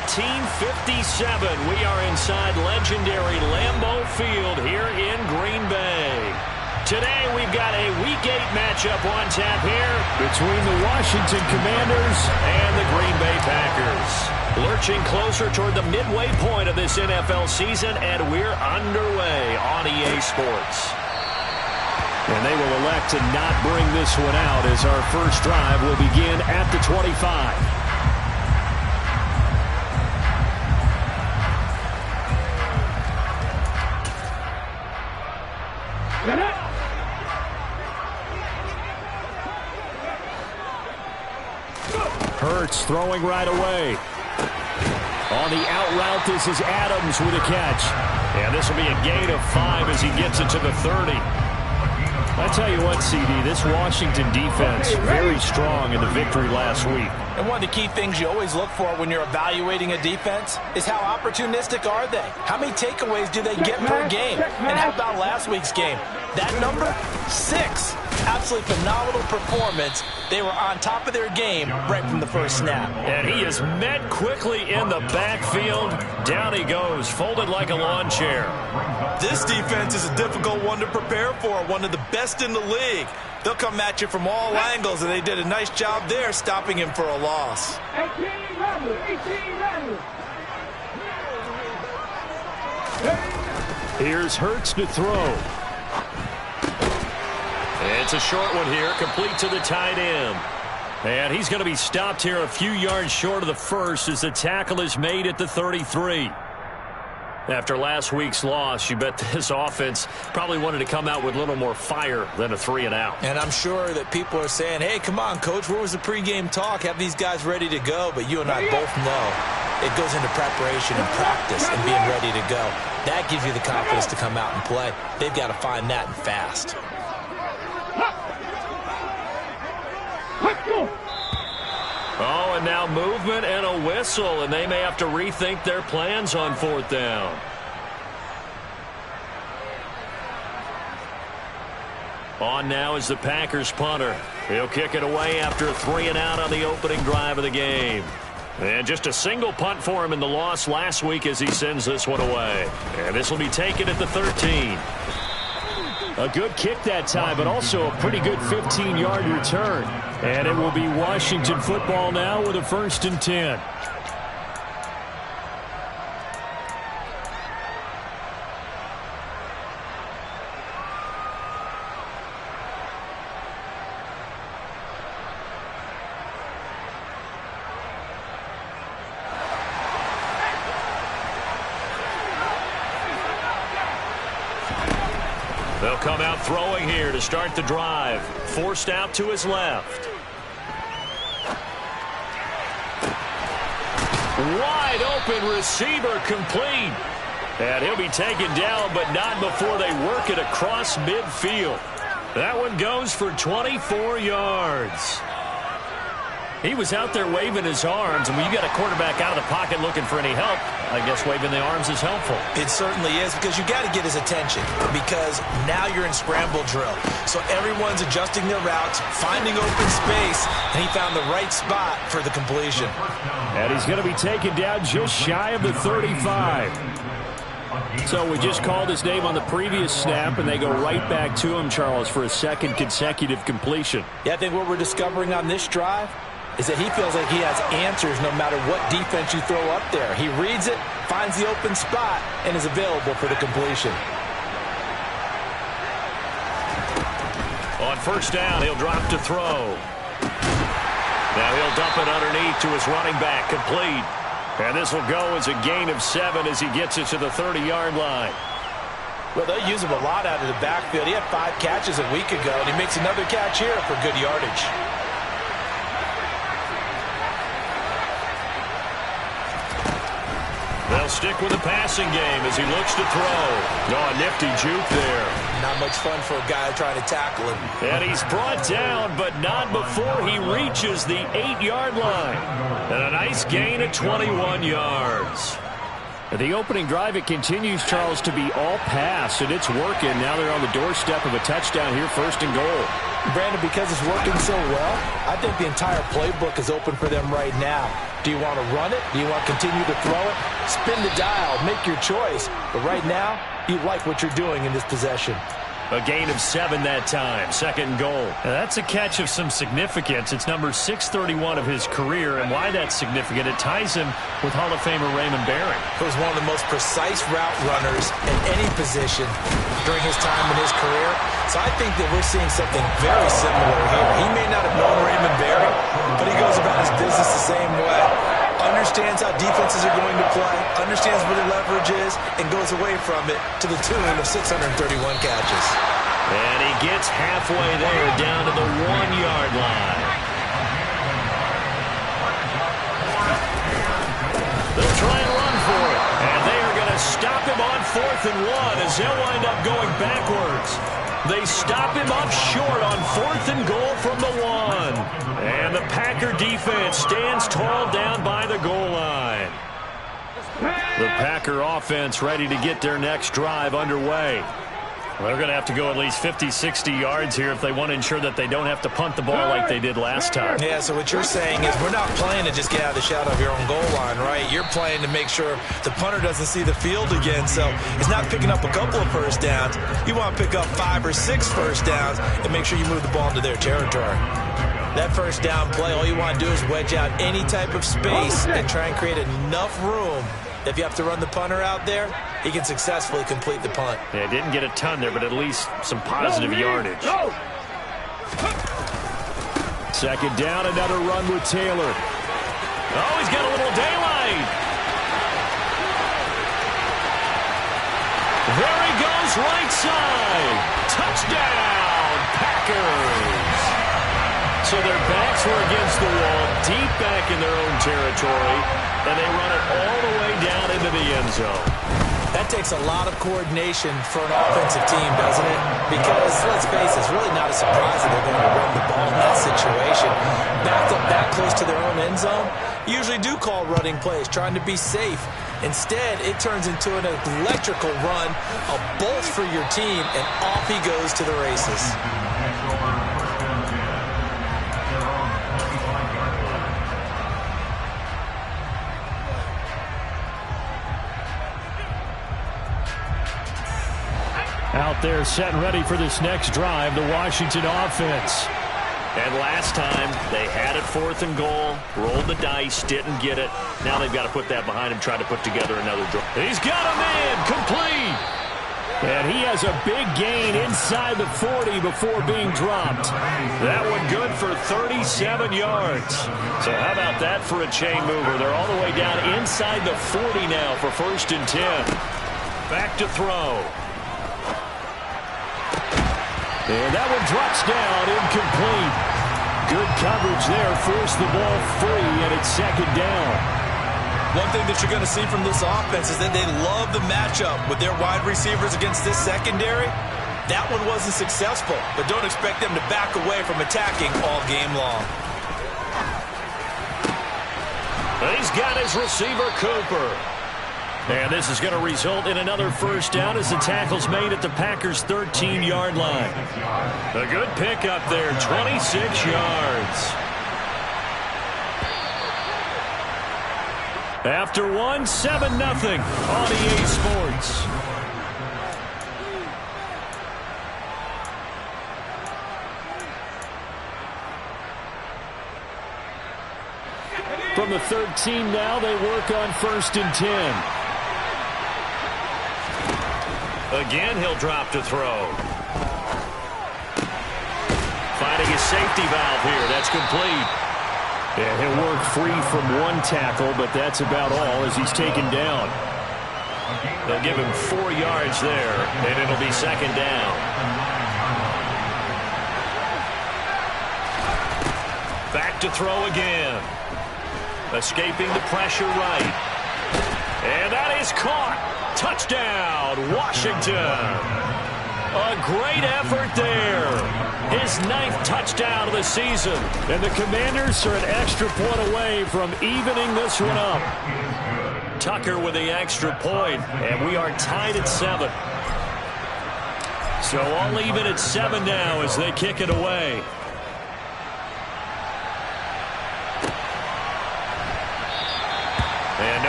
1957. We are inside legendary Lambeau Field here in Green Bay. Today we've got a Week 8 matchup on tap here between the Washington Commanders and the Green Bay Packers. Lurching closer toward the midway point of this NFL season, and we're underway on EA Sports. And they will elect to not bring this one out as our first drive will begin at the 25. Hurts throwing right away. On the out route, this is Adams with a catch. And this will be a gain of 5 as he gets it to the 30. I tell you what, CD, this Washington defense, very strong in the victory last week. And one of the key things you always look for when you're evaluating a defense is how opportunistic are they? How many takeaways do they get per game? And how about last week's game? That number, 6. Absolutely phenomenal performance. They were on top of their game right from the first snap. And he is met quickly in the backfield. Down he goes, folded like a lawn chair. This defense is a difficult one to prepare for, one of the best in the league. They'll come at you from all angles, and they did a nice job there stopping him for a loss. 18 Here's Hurts to throw. It's a short one here, complete to the tight end. And he's going to be stopped here a few yards short of the first as the tackle is made at the 33. After last week's loss, you bet this offense probably wanted to come out with a little more fire than a 3-and-out. And I'm sure that people are saying, hey, come on, Coach, where was the pregame talk? Have these guys ready to go? But you and I both know it goes into preparation and practice and being ready to go. That gives you the confidence to come out and play. They've got to find that and fast. Oh, and now movement and a whistle, and they may have to rethink their plans on 4th down. On now is the Packers punter. He'll kick it away after a 3-and-out on the opening drive of the game. And just a single punt for him in the loss last week as he sends this one away. And this will be taken at the 13. A good kick that time, but also a pretty good 15-yard return. And it will be Washington football now with a 1st and 10. They'll come out throwing here to start the drive. Forced out to his left. Wide open receiver complete. And he'll be taken down, but not before they work it across midfield. That one goes for 24 yards. He was out there waving his arms, and when you got a quarterback out of the pocket looking for any help, I guess waving the arms is helpful. It certainly is, because you got to get his attention, because now you're in scramble drill. So everyone's adjusting their routes, finding open space, and he found the right spot for the completion. And he's going to be taken down just shy of the 35. So we just called his name on the previous snap, and they go right back to him, Charles, for a second consecutive completion. Yeah, I think what we're discovering on this drive is that he feels like he has answers no matter what defense you throw up there. He reads it, finds the open spot, and is available for the completion. On 1st down, he'll drop to throw. Now he'll dump it underneath to his running back, complete. And this will go as a gain of 7 as he gets it to the 30-yard line. Well, they use him a lot out of the backfield. He had 5 catches a week ago, and he makes another catch here for good yardage. They'll stick with the passing game as he looks to throw. Oh, a nifty juke there. Not much fun for a guy trying to tackle him. And he's brought down, but not before he reaches the 8-yard line. And a nice gain of 21 yards. At the opening drive, it continues, Charles, to be all pass, and it's working. Now they're on the doorstep of a touchdown here, 1st and goal. Brandon, because it's working so well, I think the entire playbook is open for them right now. Do you want to run it? Do you want to continue to throw it? Spin the dial. Make your choice. But right now, you like what you're doing in this possession. A gain of 7 that time. Second and goal. Now that's a catch of some significance. It's number 631 of his career, and why that's significant, it ties him with Hall of Famer Raymond Barry. He was one of the most precise route runners in any position during his time in his career. So I think that we're seeing something very similar here. He may not have known Raymond Barry, but he goes about his business the same way. Understands how defenses are going to play, understands where the leverage is, and goes away from it to the tune of 631 catches. And he gets halfway there, down to the 1-yard line. They'll try and run for it. And they are going to stop him on 4th and 1 as they'll wind up going backwards. They stop him up short on 4th and goal from the 1. And the Packer defense stands tall down by the goal line. The Packer offense ready to get their next drive underway. They're going to have to go at least 50, 60 yards here if they want to ensure that they don't have to punt the ball like they did last time. Yeah, so what you're saying is we're not playing to just get out of the shadow of your own goal line, right? You're playing to make sure the punter doesn't see the field again, so he's not picking up a couple of first downs. You want to pick up 5 or 6 first downs and make sure you move the ball into their territory. That first down play, all you want to do is wedge out any type of space and try and create enough room. If you have to run the punter out there, he can successfully complete the punt. Yeah, didn't get a ton there, but at least some positive yardage. Second down, another run with Taylor. Oh, he's got a little daylight. There he goes, right side. Touchdown, Packers. So their backs were against the wall, deep back in their own territory, and they run it all the way down into the end zone. That takes a lot of coordination for an offensive team, doesn't it? Because, let's face it, it's really not a surprise that they're going to run the ball in that situation. Backed up that close to their own end zone, usually do call running plays, trying to be safe. Instead, it turns into an electrical run, a bolt for your team, and off he goes to the races. Out there set and ready for this next drive, the Washington offense. And last time, they had it 4th and goal, rolled the dice, didn't get it. Now they've got to put that behind him, try to put together another drive. He's got a man, complete. And he has a big gain inside the 40 before being dropped. That one good for 37 yards. So how about that for a chain mover? They're all the way down inside the 40 now for 1st and 10. Back to throw. And that one drops down, incomplete. Good coverage there, forced the ball free, and it's 2nd down. One thing that you're going to see from this offense is that they love the matchup with their wide receivers against this secondary. That one wasn't successful, but don't expect them to back away from attacking all game long. He's got his receiver, Cooper. And this is going to result in another first down as the tackle's made at the Packers' 13-yard line. A good pickup there, 26 yards. After one, 7-0 on EA Sports. From the 13 now, they work on 1st and 10. Again, he'll drop to throw. Finding his safety valve here. That's complete. Yeah, he'll work free from one tackle, but that's about all as he's taken down. They'll give him 4 yards there, and it'll be 2nd down. Back to throw again. Escaping the pressure right. And that is caught. Touchdown, Washington. A great effort there. His 9th touchdown of the season. And the Commanders are an extra point away from evening this one up. Tucker with the extra point, and we are tied at 7. So all even at 7 now as they kick it away.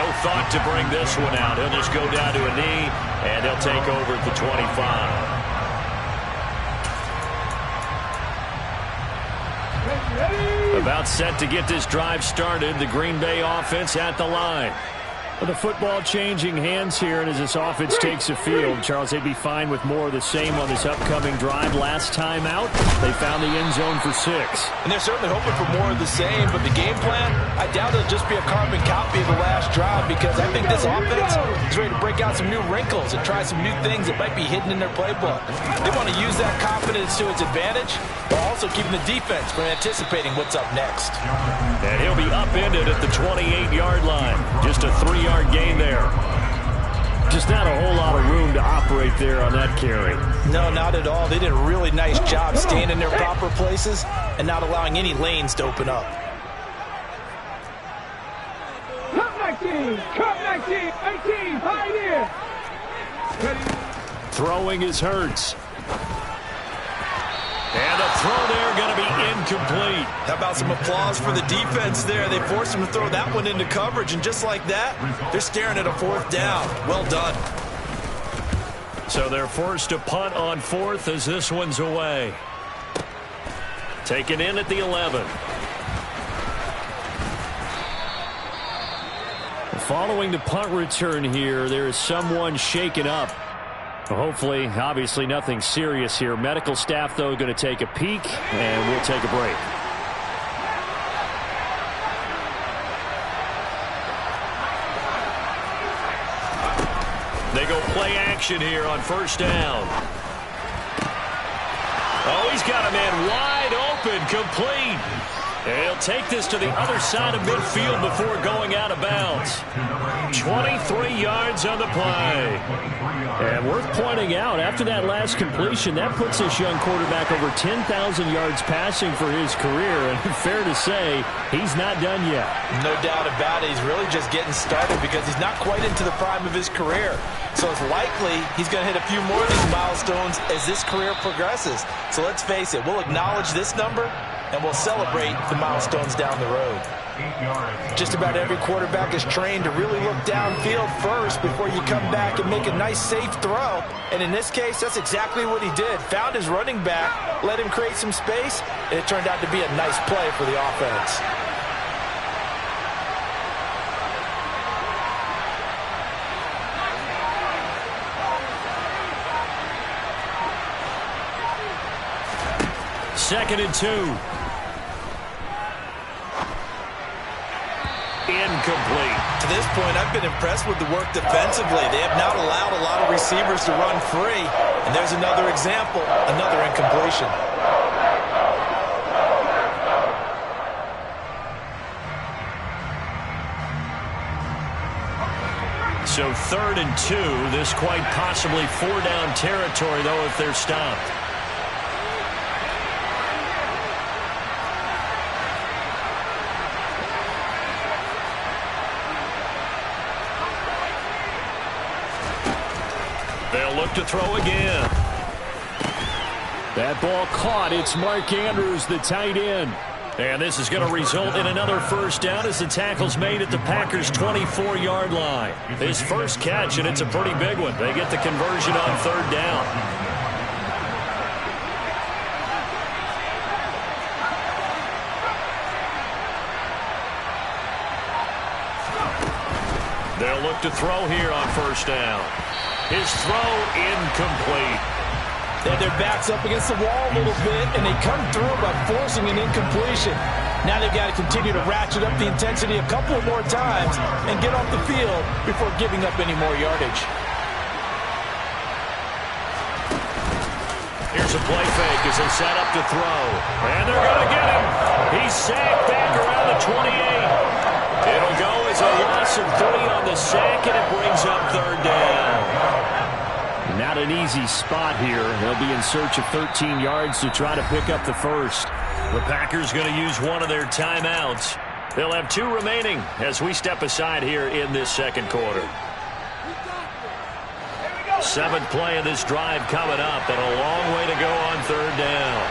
No thought to bring this one out. He'll just go down to a knee, and he'll take over at the 25. About set to get this drive started. The Green Bay offense at the line. Well, the football changing hands here, and as this offense takes the field, Charles, they'd be fine with more of the same on this upcoming drive. Last time out, they found the end zone for 6. And they're certainly hoping for more of the same, but the game plan, I doubt it'll just be a carbon copy of the last drive, because I think this offense is ready to break out some new wrinkles and try some new things that might be hidden in their playbook. They want to use that confidence to its advantage, while also keeping the defense from anticipating what's up next. And he'll be upended at the 28-yard line. Just a 3-yard gain there. Just not a whole lot of room to operate there on that carry. No, not at all. They did a really nice job staying in their proper places and not allowing any lanes to open up. Cut 19, 18, high here. Throwing is Hurts. And a throw there going to be incomplete. How about some applause for the defense there? They forced him to throw that one into coverage, and just like that, they're staring at a 4th down. Well done. So they're forced to punt on 4th as this one's away. Taken in at the 11. Following the punt return here, there is someone shaken up. Hopefully, obviously nothing serious here. Medical staff, though, going to take a peek, and we'll take a break. They go play action here on 1st down. Oh, he's got a man wide open, complete. And he'll take this to the other side of midfield before going out of bounds. 23 yards on the play. And worth pointing out, after that last completion, that puts this young quarterback over 10,000 yards passing for his career. And fair to say, he's not done yet. No doubt about it. He's really just getting started because he's not quite into the prime of his career. So it's likely he's going to hit a few more of these milestones as this career progresses. So let's face it, we'll acknowledge this number and we'll celebrate the milestones down the road. Just about every quarterback is trained to really look downfield first before you come back and make a nice, safe throw. And in this case, that's exactly what he did. Found his running back, let him create some space, and it turned out to be a nice play for the offense. Second and 2. Incomplete. To this point, I've been impressed with the work defensively. They have not allowed a lot of receivers to run free. And there's another example, another incompletion. So 3rd and 2. This quite possibly 4-down territory, though, if they're stopped. They'll look to throw again. That ball caught. It's Mark Andrews, the tight end. And this is going to result in another 1st down as the tackle's made at the Packers' 24-yard line. His first catch, and it's a pretty big one. They get the conversion on 3rd down. They'll look to throw here on 1st down. His throw incomplete. They had their backs up against the wall a little bit, and they come through by forcing an incompletion. Now they've got to continue to ratchet up the intensity a couple more times and get off the field before giving up any more yardage. Here's a play fake as they set up to throw. And they're going to get him. He's sacked back around the 28. It'll go as a loss of 3 on the sack, and it brings up 3rd down. Not an easy spot here. They'll be in search of 13 yards to try to pick up the first. The Packers going to use one of their timeouts. They'll have 2 remaining as we step aside here in this 2nd quarter. 7th play of this drive coming up, and a long way to go on 3rd down.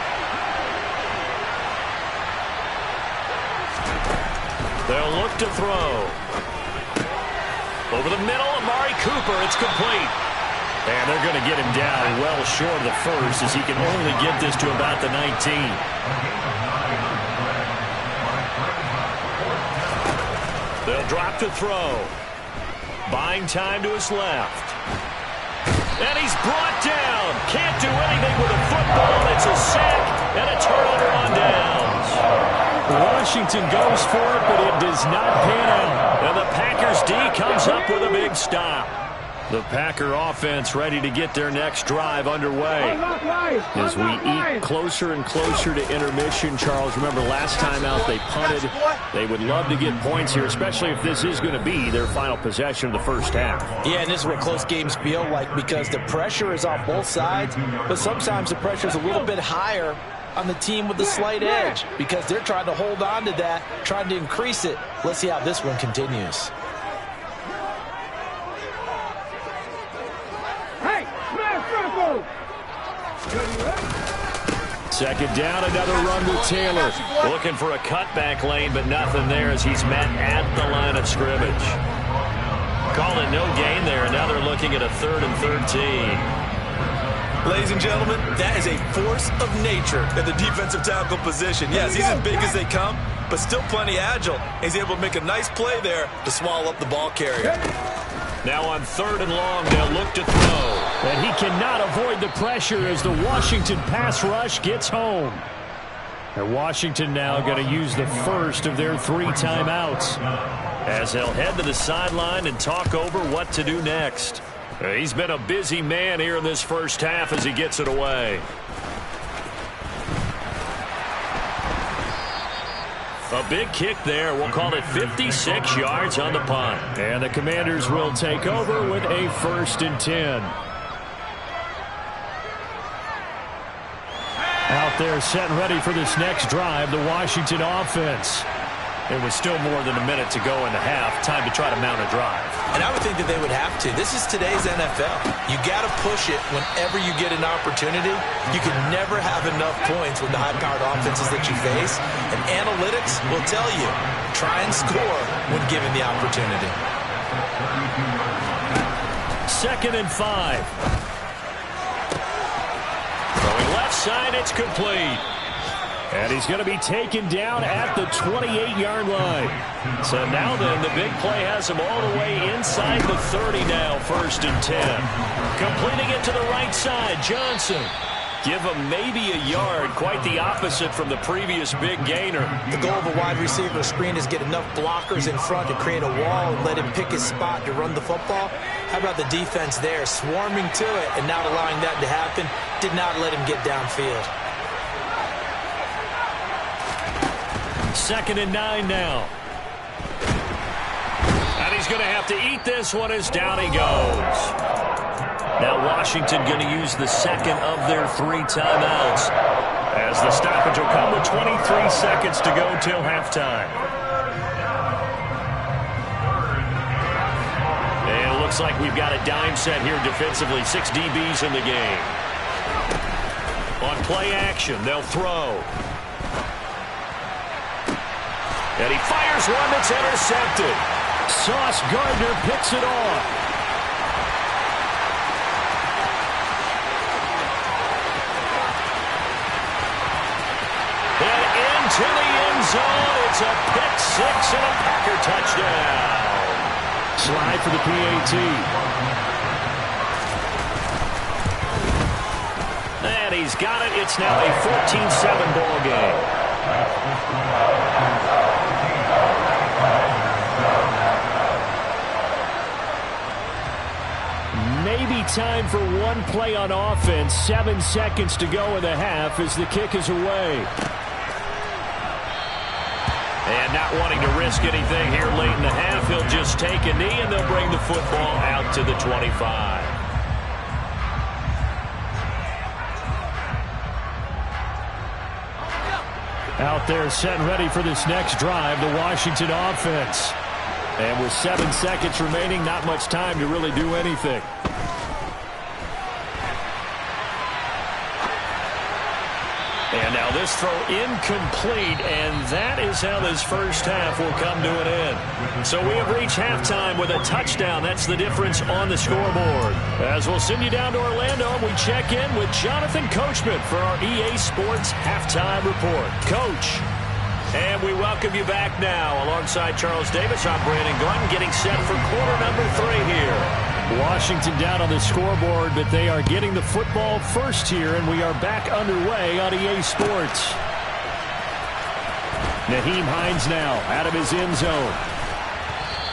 They'll look to throw. Over the middle, Amari Cooper. It's complete. And they're going to get him down well short of the first, as he can only get this to about the 19. They'll drop to throw. Buying time to his left. And he's brought down. Can't do anything with a football. It's a sack and a turnover on downs. Washington goes for it, but it does not pan out. And the Packers D comes up with a big stop. The Packer offense ready to get their next drive underway. As we eat closer and closer to intermission, Charles, remember last time out they punted. They would love to get points here, especially if this is going to be their final possession of the first half. Yeah, and this is what close games feel like, because the pressure is on both sides, but sometimes the pressure is a little bit higher on the team with the slight edge, because they're trying to hold on to that, trying to increase it. Let's see how this one continues. Second down, another run with Taylor. Looking for a cutback lane, but nothing there as he's met at the line of scrimmage. Calling no gain there, and now they're looking at a 3rd and 13. Ladies and gentlemen, that is a force of nature at the defensive tackle position. Yes, he's as big as they come, but still plenty agile. He's able to make a nice play there to swallow up the ball carrier. Now on 3rd and long, they'll look to throw. And he cannot avoid the pressure as the Washington pass rush gets home. And Washington now going to use the first of their 3 timeouts, as they'll head to the sideline and talk over what to do next. He's been a busy man here in this first half as he gets it away. A big kick there. We'll call it 56 yards on the punt. And the Commanders will take over with a 1st and 10. Out there set and ready for this next drive, the Washington offense. It was still more than a minute to go in the half. Time to try to mount a drive. And I would think that they would have to. This is today's NFL. You got to push it whenever you get an opportunity. You can never have enough points with the high-powered offenses that you face. And analytics will tell you, try and score when given the opportunity. 2nd and 5. Throwing left side, it's complete. And he's going to be taken down at the 28-yard line. So now then, the big play has him all the way inside the 30 now, 1st and 10. Completing it to the right side, Johnson. Give him maybe a yard, quite the opposite from the previous big gainer. The goal of a wide receiver screen is get enough blockers in front to create a wall and let him pick his spot to run the football. How about the defense there, swarming to it and not allowing that to happen? Did not let him get downfield. 2nd and 9 now. And he's going to have to eat this one as down he goes. Now Washington going to use the 2nd of their 3 timeouts, as the stoppage will come with 23 seconds to go till halftime. And it looks like we've got a dime set here defensively. 6 DBs in the game. On play action, they'll throw. And he fires one that's intercepted. Sauce Gardner picks it off. And into the end zone. It's a pick 6 and a Packer touchdown. Slide for the PAT. And he's got it. It's now a 14-7 ball game. Maybe time for one play on offense. 7 seconds to go in the half as the kick is away. And not wanting to risk anything here late in the half, he'll just take a knee and they'll bring the football out to the 25. Out there set and ready for this next drive, the Washington offense. And with 7 seconds remaining, not much time to really do anything. And now this throw incomplete, and that is how this first half will come to an end. So we have reached halftime with a touchdown. That's the difference on the scoreboard. As we'll send you down to Orlando, we check in with Jonathan Coachman for our EA Sports Halftime Report. Coach. And we welcome you back now. Alongside Charles Davis, I'm Brandon Glenn, getting set for quarter number 3 here. Washington down on the scoreboard, but they are getting the football first here, and we are back underway on EA Sports. Nyheim Hines now out of his end zone.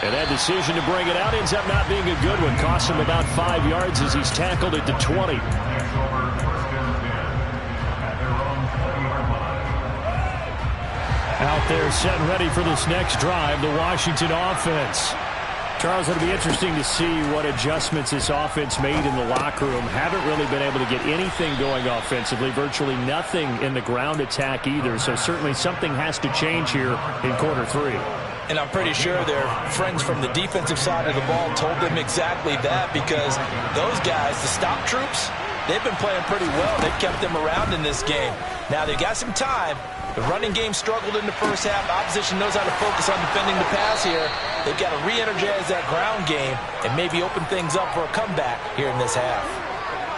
And that decision to bring it out ends up not being a good one. Costs him about 5 yards as he's tackled at the 20. Out there set and ready for this next drive, the Washington offense. Charles, it'll be interesting to see what adjustments this offense made in the locker room. Haven't really been able to get anything going offensively, virtually nothing in the ground attack either. So certainly something has to change here in quarter 3. And I'm pretty sure their friends from the defensive side of the ball told them exactly that, because those guys, the stop troops, they've been playing pretty well. They've kept them around in this game. Now they've got some time. The running game struggled in the first half. Opposition knows how to focus on defending the pass here. They've got to re-energize that ground game and maybe open things up for a comeback here in this half.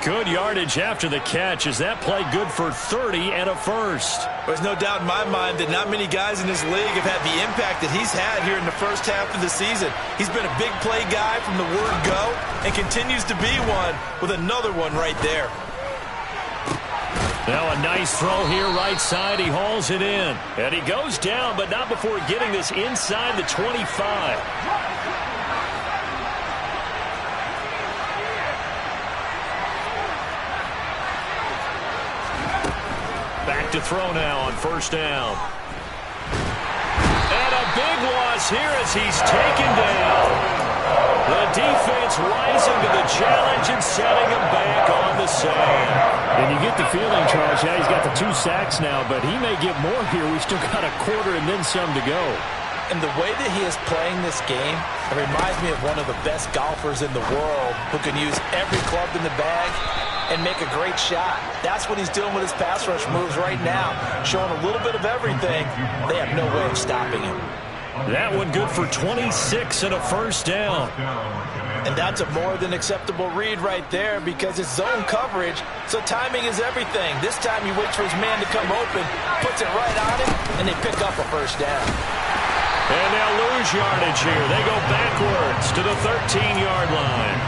Good yardage after the catch. Is that play good for 30 and a first? There's no doubt in my mind that not many guys in this league have had the impact that he's had here in the first half of the season. He's been a big play guy from the word go and continues to be one with another one right there. Now a nice throw here right side. He hauls it in. And he goes down, but not before getting this inside the 25. Back to throw now on first down. And a big loss here as he's taken down. The defense rising to the challenge and setting him back on the sand. And you get the feeling, Charles, yeah, he's got the 2 sacks now, but he may get more here. We've still got a quarter and then some to go. And the way that he is playing this game, it reminds me of one of the best golfers in the world who can use every club in the bag and make a great shot. That's what he's doing with his pass rush moves right now, showing a little bit of everything. They have no way of stopping him. That one good for 26 and a first down. And that's a more than acceptable read right there, because it's zone coverage, so timing is everything. This time he waits for his man to come open, puts it right on him, and they pick up a first down. And they'll lose yardage here. They go backwards to the 13-yard line.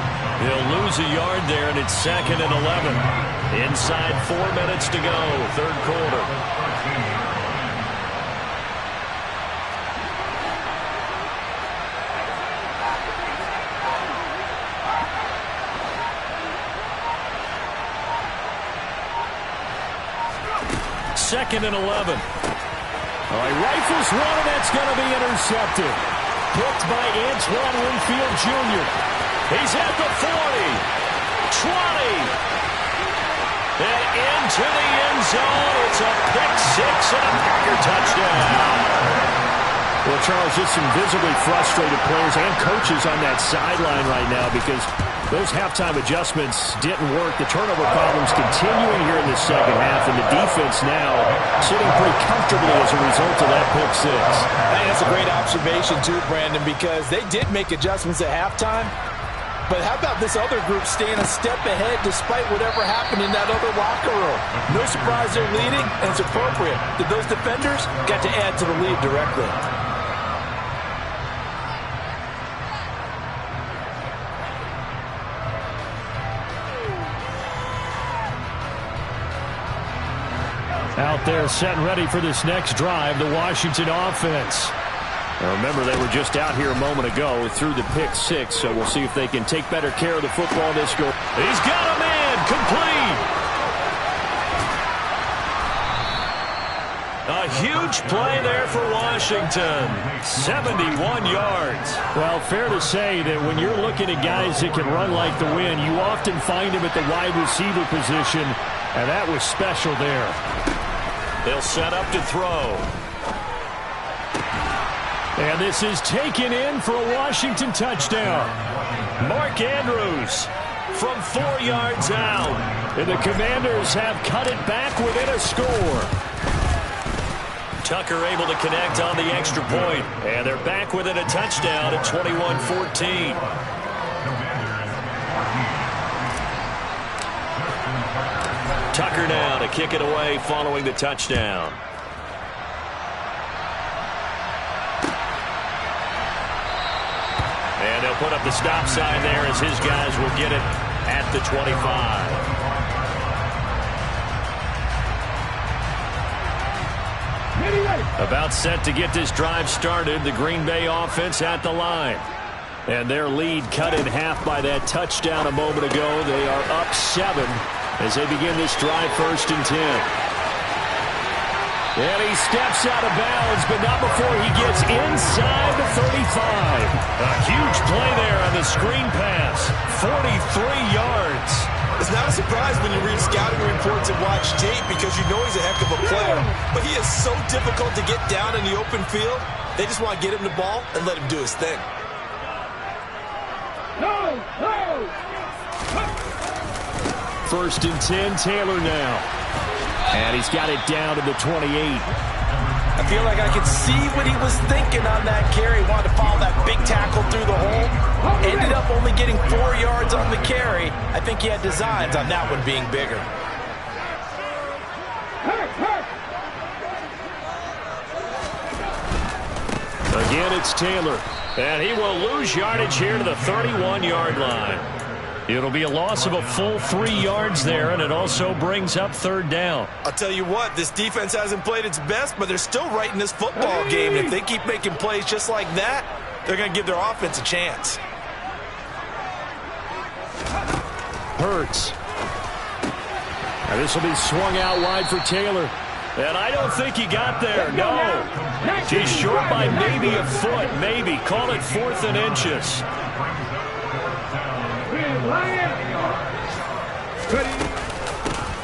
They'll lose a yard there, and it's 2nd and 11. Inside 4 minutes to go, third quarter. Second and 11. All right, rifles one, and that's going to be intercepted. Picked by Antoine Winfield Jr. He's at the 40, 20, and into the end zone. It's a pick 6 and a Packer touchdown. Well, Charles, just some visibly frustrated players and coaches on that sideline right now, because those halftime adjustments didn't work. The turnover problems continuing here in the second half, and the defense now sitting pretty comfortably as a result of that pick 6. I think that's a great observation too, Brandon, because they did make adjustments at halftime. But how about this other group staying a step ahead despite whatever happened in that other locker room? No surprise they're leading, and it's appropriate that those defenders got to add to the lead directly. Out there set and ready for this next drive, the Washington offense. Now remember, they were just out here a moment ago through the pick 6, so we'll see if they can take better care of the football this go. He's got a man, complete. A huge play there for Washington. 71 yards. Well, fair to say that when you're looking at guys that can run like the wind, you often find them at the wide receiver position, and that was special there. They'll set up to throw. And this is taken in for a Washington touchdown. Mark Andrews from 4 yards out. And the Commanders have cut it back within a score. Tucker able to connect on the extra point. And they're back within a touchdown at 21-14. Tucker now to kick it away following the touchdown. And they'll put up the stop sign there as his guys will get it at the 25. About set to get this drive started. The Green Bay offense at the line. And their lead cut in half by that touchdown a moment ago. They are up 7 as they begin this drive, 1st and 10. And he steps out of bounds, but not before he gets inside the 35. A huge play there on the screen pass. 43 yards. It's not a surprise when you read scouting reports and watch tape because you know he's a heck of a player. But he is so difficult to get down in the open field. They just want to get him the ball and let him do his thing. No! 1st and 10, Taylor now. And he's got it down to the 28. I feel like I could see what he was thinking on that carry. Wanted to follow that big tackle through the hole. Ended up only getting 4 yards on the carry. I think he had designs on that one being bigger. Again, it's Taylor. And he will lose yardage here to the 31-yard line. It'll be a loss of a full 3 yards there, and it also brings up 3rd down. I'll tell you what, this defense hasn't played its best, but they're still right in this football game. And if they keep making plays just like that, they're going to give their offense a chance. Hurts. Now this will be swung out wide for Taylor. And I don't think he got there, no. He's short by maybe a foot, maybe. Call it 4th and inches.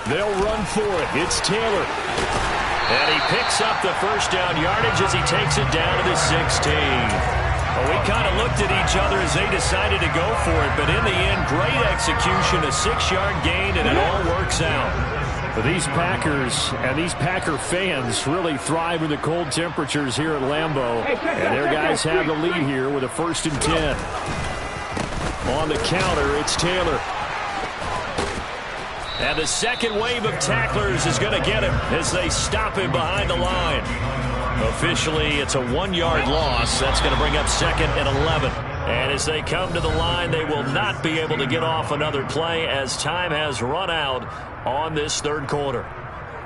They'll run for it. It's Taylor. And he picks up the 1st down yardage as he takes it down to the 16. Well, we kind of looked at each other as they decided to go for it, but in the end, great execution, a 6-yard gain, and it all works out. But these Packers and these Packer fans really thrive in the cold temperatures here at Lambeau, and their guys have the lead here with a 1st and 10. On the counter, it's Taylor. And the second wave of tacklers is going to get him as they stop him behind the line. Officially, it's a 1-yard loss. That's going to bring up 2nd and 11. And as they come to the line, they will not be able to get off another play as time has run out on this 3rd quarter.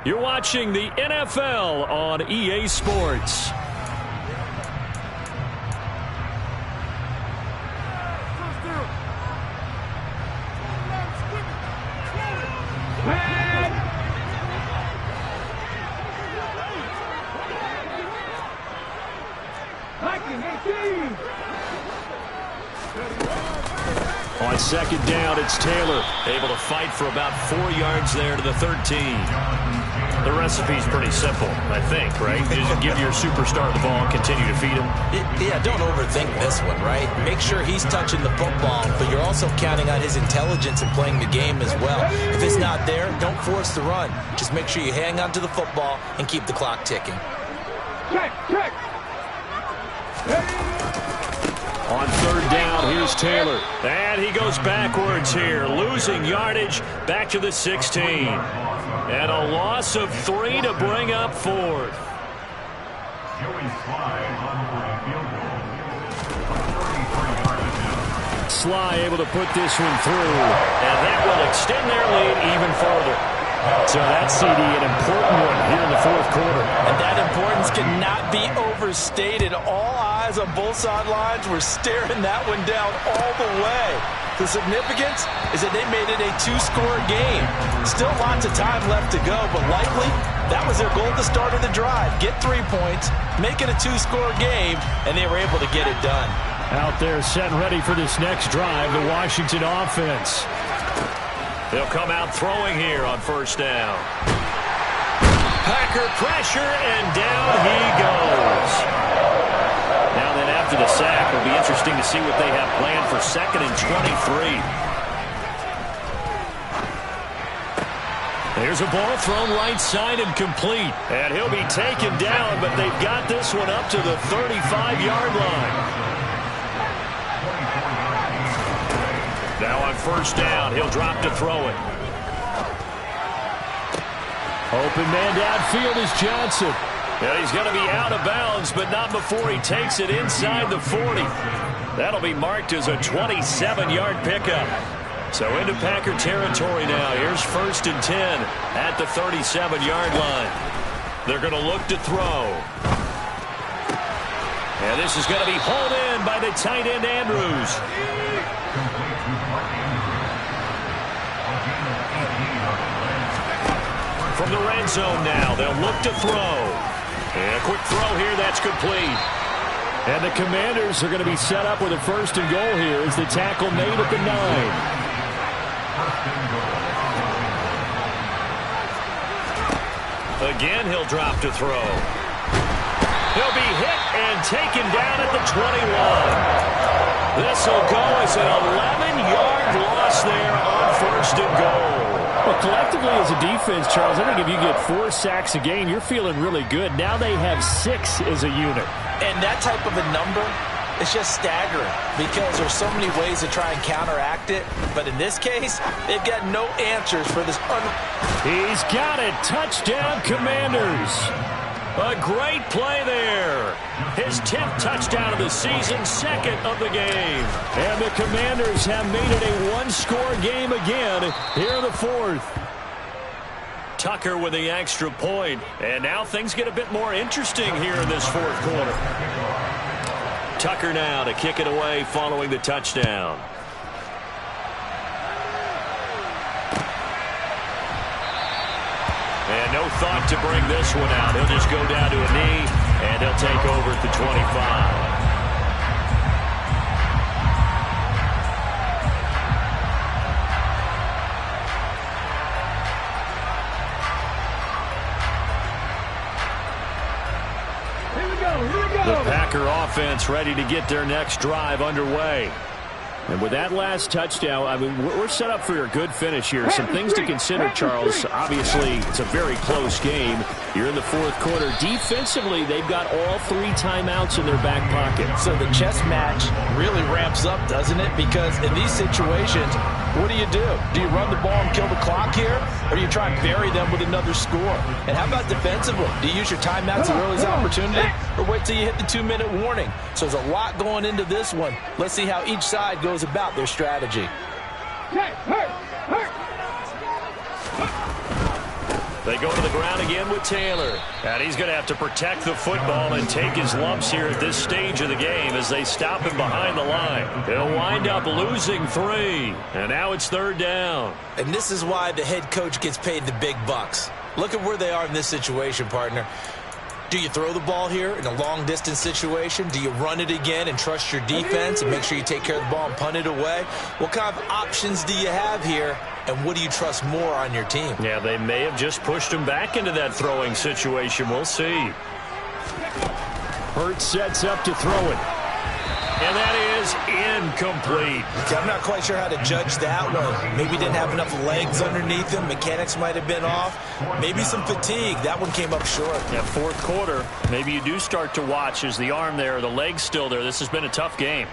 You're watching the NFL on EA Sports. On 2nd down, it's Taylor. Able to fight for about 4 yards there to the 13. The recipe's pretty simple, I think, right? You just give your superstar the ball and continue to feed him. Yeah, don't overthink this one, right? Make sure he's touching the football, but you're also counting on his intelligence and playing the game as well. If it's not there, don't force the run. Just make sure you hang on to the football and keep the clock ticking. Check. On 3rd down, here's Taylor. And he goes backwards here, losing yardage back to the 16. And a loss of 3 to bring up 4th. Sly able to put this one through. And that will extend their lead even further. So that's, CD, an important one here in the 4th quarter. And that importance cannot be overstated. All eyes on both sidelines were staring that one down all the way. The significance is that they made it a 2-score game. Still lots of time left to go, but likely that was their goal at the start of the drive. Get 3 points, make it a 2-score game, and they were able to get it done. Out there set and ready for this next drive, the Washington offense. They'll come out throwing here on 1st down. Packer pressure, and down he goes. Now then, after the sack, it'll be interesting to see what they have planned for 2nd and 23. There's a ball thrown right side and complete. And he'll be taken down, but they've got this one up to the 35-yard line. Now on first down, he'll drop to throw it. Open man downfield is Johnson. And he's going to be out of bounds, but not before he takes it inside the 40. That'll be marked as a 27-yard pickup. So into Packer territory now. Here's first and 10 at the 37-yard line. They're going to look to throw. And this is going to be hauled in by the tight end, Andrews. From the red zone now, they'll look to throw. And a quick throw here, that's complete. And the Commanders are going to be set up with a first and goal here as the tackle made at the 9. Again, he'll drop to throw. He'll be hit and taken down at the 21. This will go as an 11-yard loss there on first and goal. Well, collectively as a defense, Charles, I think if you get 4 sacks a game, you're feeling really good. Now they have 6 as a unit. And that type of a number, it's just staggering because there's so many ways to try and counteract it. But in this case, they've got no answers for this. He's got it. Touchdown, Commanders. A great play there. His 10th touchdown of the season, 2nd of the game. And the Commanders have made it a one-score game again here in the 4th. Tucker with the extra point. And now things get a bit more interesting here in this 4th quarter. Tucker now to kick it away following the touchdown. And no thought to bring this one out. He'll just go down to a knee, and he'll take over at the 25. The Packer offense ready to get their next drive underway. And with that last touchdown, I mean, we're set up for a good finish here. Some things to consider, Charles. Obviously, it's a very close game. You're in the 4th quarter. Defensively, they've got all 3 timeouts in their back pocket. So the chess match really ramps up, doesn't it? Because in these situations, what do? Do you run the ball and kill the clock here? Or do you try and bury them with another score? And how about defensively? Do you use your timeouts at early opportunity? Or wait till you hit the 2-minute warning? So there's a lot going into this one. Let's see how each side goes about their strategy. They go to the ground again with Taylor. And he's going to have to protect the football and take his lumps here at this stage of the game as they stop him behind the line. He'll wind up losing 3. And now it's 3rd down. And this is why the head coach gets paid the big bucks. Look at where they are in this situation, partner. Do you throw the ball here in a long-distance situation? Do you run it again and trust your defense and make sure you take care of the ball and punt it away? What kind of options do you have here, and what do you trust more on your team? Yeah, they may have just pushed him back into that throwing situation. We'll see. Hurts sets up to throw it. And that is incomplete. I'm not quite sure how to judge that one. Maybe didn't have enough legs underneath him. Mechanics might have been off. Maybe some fatigue. That one came up short. Yeah, 4th quarter. Maybe you do start to watch. Is the arm there, the leg's still there? This has been a tough game.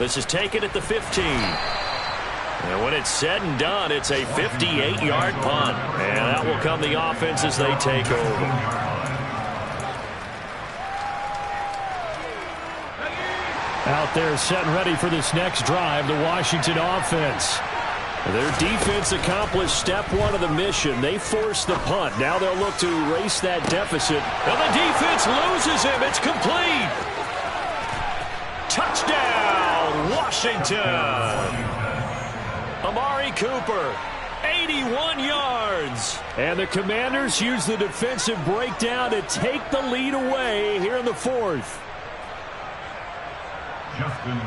This is taken at the 15. And when it's said and done, it's a 58-yard punt. And that will come the offense as they take over. Out there set and ready for this next drive, the Washington offense. Their defense accomplished step 1 of the mission. They forced the punt. Now they'll look to erase that deficit. And the defense loses him. It's complete. Touchdown, Washington. Amari Cooper, 81 yards. And the Commanders use the defensive breakdown to take the lead away here in the 4th.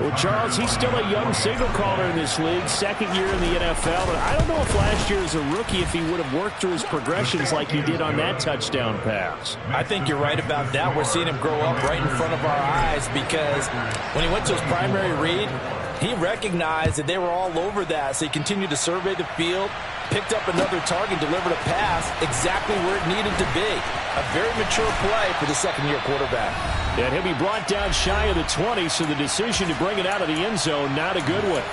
Well, Charles, he's still a young signal caller in this league, 2nd year in the NFL. But I don't know if last year as a rookie if he would have worked through his progressions like he did on that touchdown pass. I think you're right about that. We're seeing him grow up right in front of our eyes because when he went to his primary read, He recognized that they were all over that, so he continued to survey the field, picked up another target, delivered a pass exactly where it needed to be. A very mature play for the second-year quarterback. And he'll be brought down shy of the 20, so the decision to bring it out of the end zone, not a good one.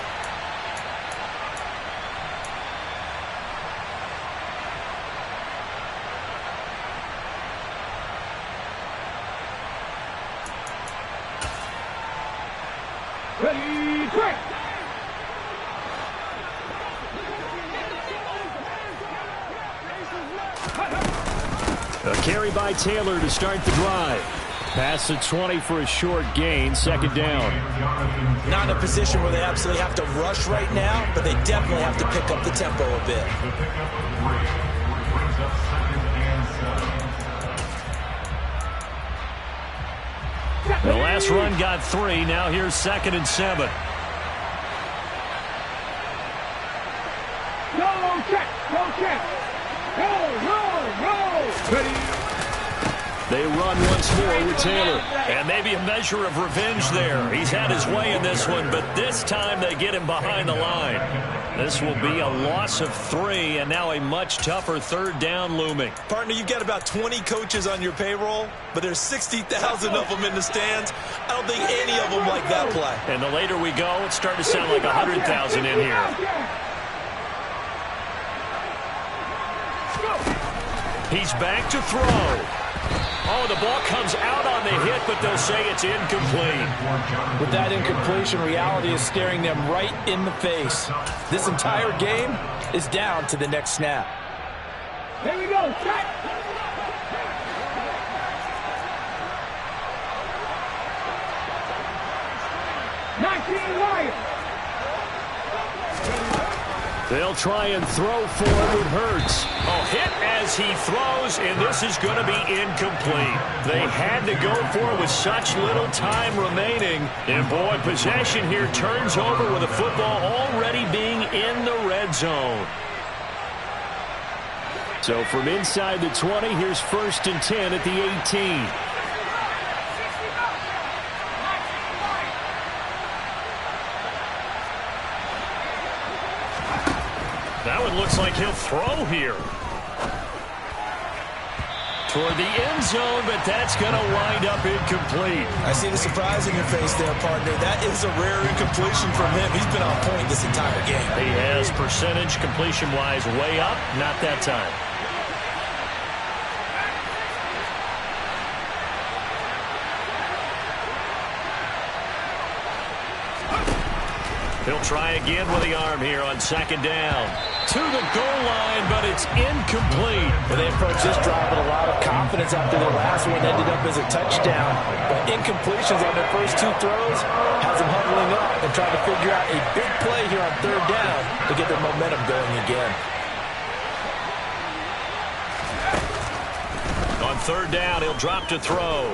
Ready, quick! A carry by Taylor to start the drive. Past the 20 for a short gain, second down. Not in a position where they absolutely have to rush right now, but they definitely have to pick up the tempo a bit. The last run got 3. Now here's 2nd and 7. No check! No check! No! Ready! They run once more with Taylor. And maybe a measure of revenge there. He's had his way in this one, but this time they get him behind the line. This will be a loss of 3, and now a much tougher 3rd down looming. Partner, you've got about 20 coaches on your payroll, but there's 60,000 of them in the stands. I don't think any of them like that play. And the later we go, it's starting to sound like 100,000 in here. He's back to throw. Oh, the ball comes out on the hit, but they'll say it's incomplete. With that incompletion, reality is staring them right in the face. This entire game is down to the next snap. Here we go, check! They'll try and throw for it with Hurts. Oh, hit as he throws, and this is going to be incomplete. They had to go for it with such little time remaining. And, boy, possession here turns over with the football already being in the red zone. So from inside the 20, here's 1st and 10 at the 18. That one looks like he'll throw here. Toward the end zone, but that's going to wind up incomplete. I see the surprise in your face there, partner. That is a rare incompletion from him. He's been on point this entire game. He has percentage completion-wise way up, not that time. He'll try again with the arm here on 2nd down. To the goal line, but it's incomplete. Well, they approached this drive with a lot of confidence after their last one ended up as a touchdown. But incompletions on their first 2 throws has them huddling up and trying to figure out a big play here on 3rd down to get their momentum going again. On 3rd down, he'll drop to throw.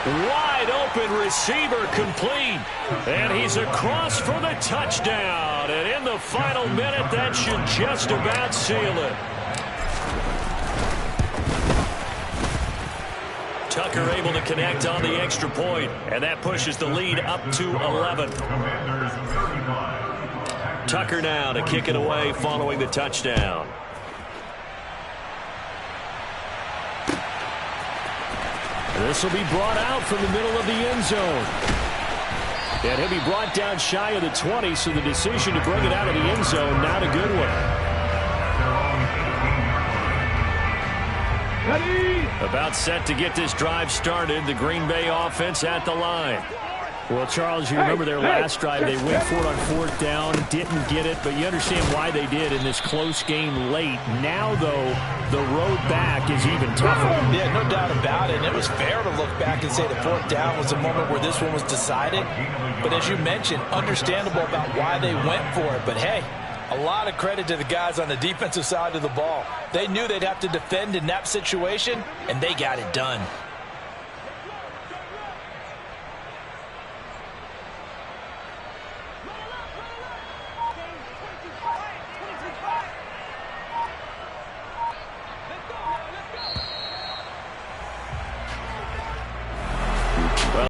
Wide open receiver complete. And he's across for the touchdown. And in the final minute, that should just about seal it. Tucker able to connect on the extra point. And that pushes the lead up to 11. Tucker now to kick it away following the touchdown. This will be brought out from the middle of the end zone. And he'll be brought down shy of the 20, so the decision to bring it out of the end zone, not a good one. Ready? About set to get this drive started, the Green Bay offense at the line. Well, Charles, you remember their last drive. They went for it on 4th down, didn't get it, but you understand why they did in this close game late. Now, though, the road back is even tougher. Yeah, no doubt about it. And it was fair to look back and say the 4th down was the moment where this one was decided. But as you mentioned, understandable about why they went for it. But, hey, a lot of credit to the guys on the defensive side of the ball. They knew they'd have to defend in that situation, and they got it done.